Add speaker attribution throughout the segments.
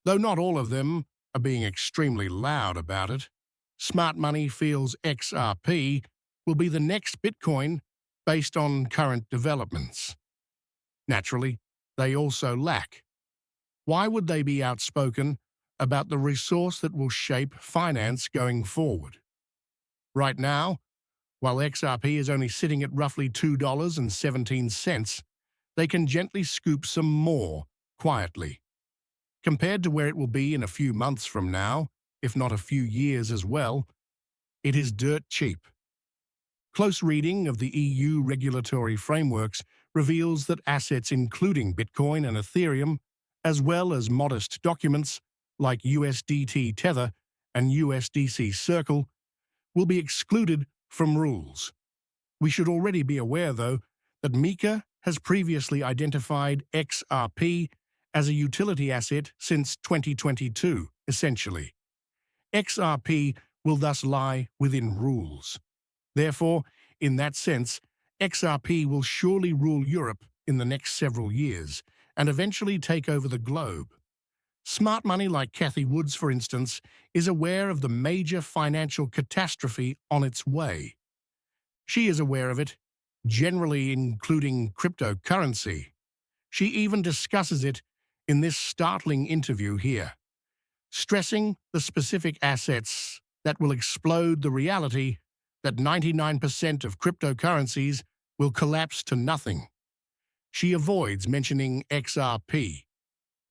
Speaker 1: Though not all of them are being extremely loud about it, smart money feels XRP will be the next Bitcoin based on current developments. Naturally, they also lack. Why would they be outspoken about the resource that will shape finance going forward? Right now, while XRP is only sitting at roughly $2.17, they can gently scoop some more quietly. Compared to where it will be in a few months from now, if not a few years as well, it is dirt cheap. Close reading of the EU regulatory frameworks reveals that assets including Bitcoin and Ethereum, as well as modest documents like USDT Tether and USDC Circle, will be excluded from rules. We should already be aware, though, that Mika has previously identified XRP as a utility asset since 2022, essentially. XRP will thus lie within rules. Therefore, in that sense, XRP will surely rule Europe in the next several years and eventually take over the globe. Smart money like Cathie Woods, for instance, is aware of the major financial catastrophe on its way. She is aware of it, generally including cryptocurrency. She even discusses it in this startling interview here, stressing the specific assets that will explode the reality that 99% of cryptocurrencies will collapse to nothing. She avoids mentioning XRP.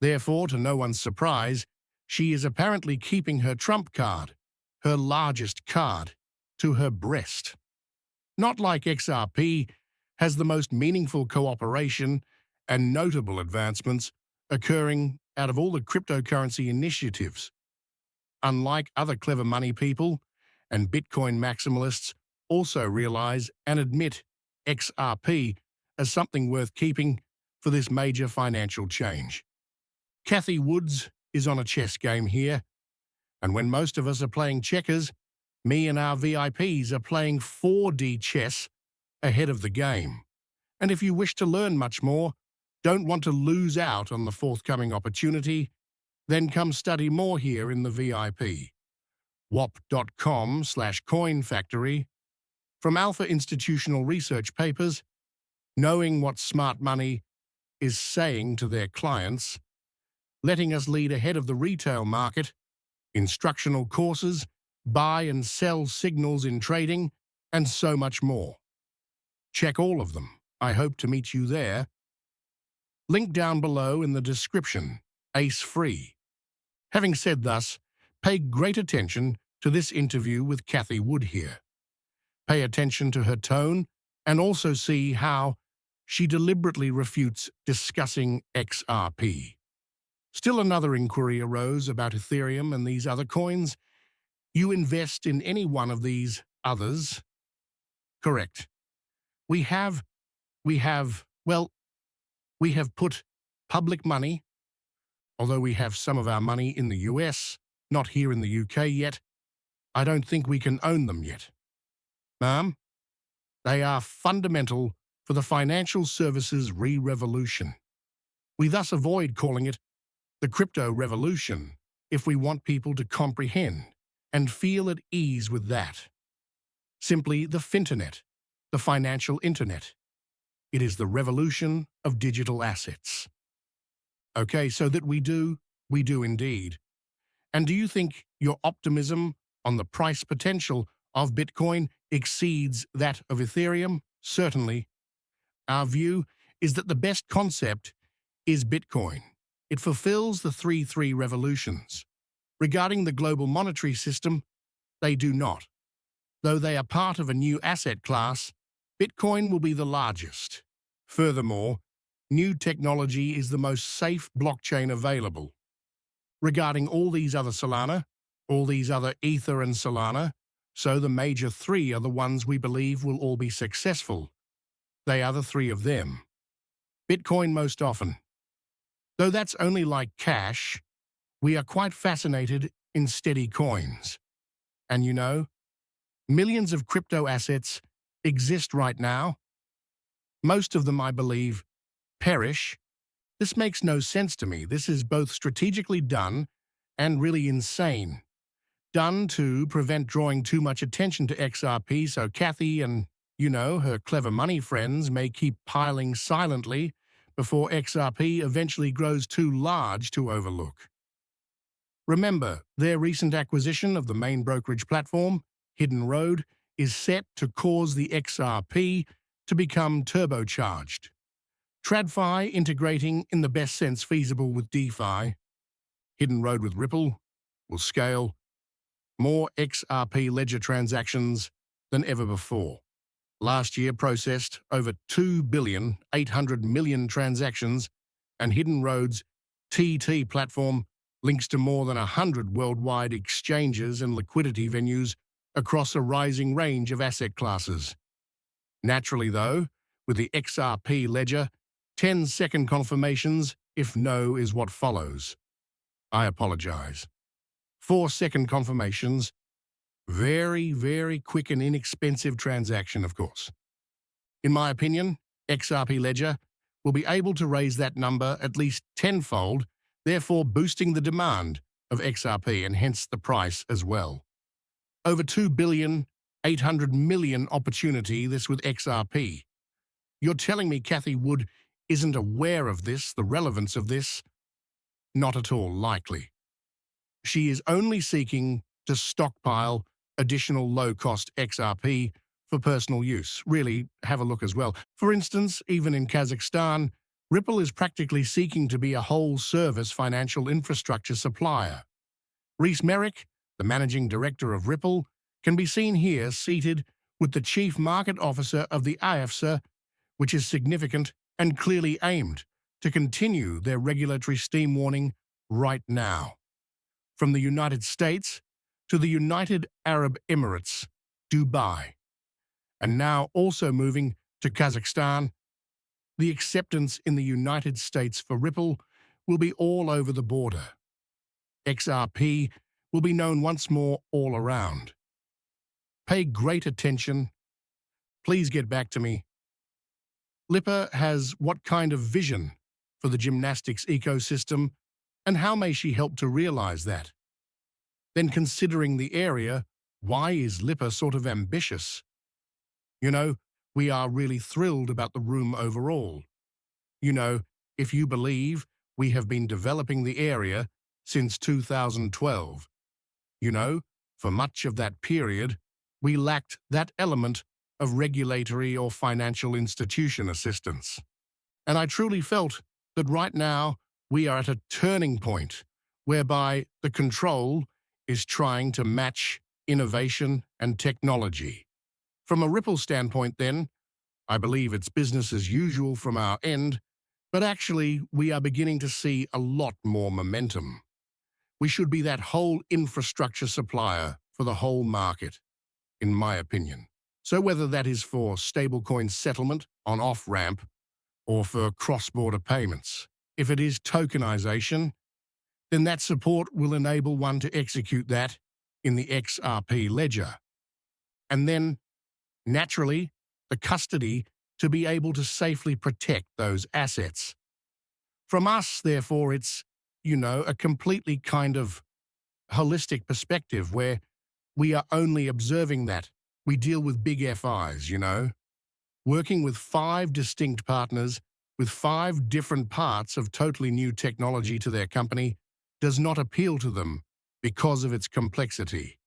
Speaker 1: Therefore, to no one's surprise, she is apparently keeping her trump card, her largest card, to her breast. Not like XRP has the most meaningful cooperation and notable advancements occurring out of all the cryptocurrency initiatives. Unlike other clever money people, and Bitcoin maximalists also realize and admit XRP as something worth keeping for this major financial change. Cathie Woods is on a chess game here, and when most of us are playing checkers, me and our VIPs are playing 4D chess ahead of the game. And if you wish to learn much more, don't want to lose out on the forthcoming opportunity, then come study more here in the VIP. wop.com/coin factory. From Alpha Institutional Research Papers, knowing what smart money is saying to their clients, letting us lead ahead of the retail market, instructional courses, buy and sell signals in trading, and so much more. Check all of them. I hope to meet you there. Link down below in the description, ACE free. Having said thus, pay great attention to this interview with Cathie Wood here. Pay attention to her tone and also see how she deliberately refutes discussing XRP. Still another inquiry arose about Ethereum and these other coins. You invest in any one of these others? Correct. We have put public money, although we have some of our money in the US, not here in the UK yet. I don't think we can own them yet. Ma'am, they are fundamental for the financial services re-revolution. We thus avoid calling it the crypto revolution if we want people to comprehend and feel at ease with that. Simply the finternet, the financial internet. It is the revolution of digital assets. Okay, so that we do indeed. And do you think your optimism on the price potential of Bitcoin exceeds that of Ethereum? Certainly. Our view is that the best concept is Bitcoin. It fulfills the 3-3 revolutions. Regarding the global monetary system, they do not. Though they are part of a new asset class, Bitcoin will be the largest. Furthermore, new technology is the most safe blockchain available. Regarding all these other Solana, all these other Ether and Solana, so the major three are the ones we believe will all be successful. They are the three of them. Bitcoin most often. Though that's only like cash, we are quite fascinated in steady coins. And you know, millions of crypto assets exist right now. Most of them, I believe, perish. This makes no sense to me. This is both strategically done and really insane. Done to prevent drawing too much attention to XRP so Cathie and, her clever money friends may keep piling silently before XRP eventually grows too large to overlook. Remember, their recent acquisition of the main brokerage platform, Hidden Road, is set to cause the XRP to become turbocharged. TradFi integrating in the best sense feasible with DeFi. Hidden Road with Ripple will scale more XRP ledger transactions than ever before. Last year processed over 2,800,000,000 transactions, and Hidden Road's TT platform links to more than 100 worldwide exchanges and liquidity venues across a rising range of asset classes. Naturally, though, with the XRP ledger, 10-second confirmations if no is what follows. I apologize. 4-second confirmations, very, very quick and inexpensive transaction, of course. In my opinion, XRP ledger will be able to raise that number at least tenfold, therefore boosting the demand of XRP and hence the price as well. Over 2,800,000,000 opportunity this with XRP. You're telling me Cathie Wood isn't aware of this, the relevance of this? Not at all likely. She is only seeking to stockpile additional low-cost XRP for personal use. Really, have a look as well. For instance, even in Kazakhstan, Ripple is practically seeking to be a whole-service financial infrastructure supplier. Reese Merrick, the managing director of Ripple, can be seen here seated with the chief market officer of the IFSA, which is significant and clearly aimed to continue their regulatory steam warning right now. From the United States to the United Arab Emirates, Dubai, and now also moving to Kazakhstan, the acceptance in the United States for Ripple will be all over the border. XRP will be known once more all around. Pay great attention. Please get back to me. Lipper has what kind of vision for the gymnastics ecosystem, and how may she help to realize that? Then considering the area, why is Lipper sort of ambitious? We are really thrilled about the room overall. If you believe we have been developing the area since 2012. For much of that period, we lacked that element of regulatory or financial institution assistance. And I truly felt that right now we are at a turning point whereby the control is trying to match innovation and technology. From a Ripple standpoint, then, I believe it's business as usual from our end, but actually we are beginning to see a lot more momentum. We should be that whole infrastructure supplier for the whole market, in my opinion. So whether that is for stablecoin settlement on off-ramp or for cross-border payments, if it is tokenization, then that support will enable one to execute that in the XRP ledger. And then, naturally, the custody to be able to safely protect those assets. From us, therefore, it's, a completely kind of holistic perspective where we are only observing that. We deal with big FIs, working with 5 distinct partners with 5 different parts of totally new technology to their company does not appeal to them because of its complexity.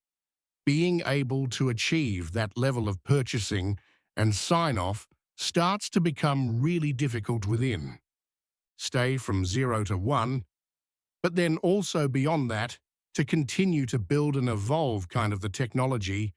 Speaker 1: Being able to achieve that level of purchasing and sign-off starts to become really difficult within. Stay from 0 to 1, but then also beyond that, to continue to build and evolve kind of the technology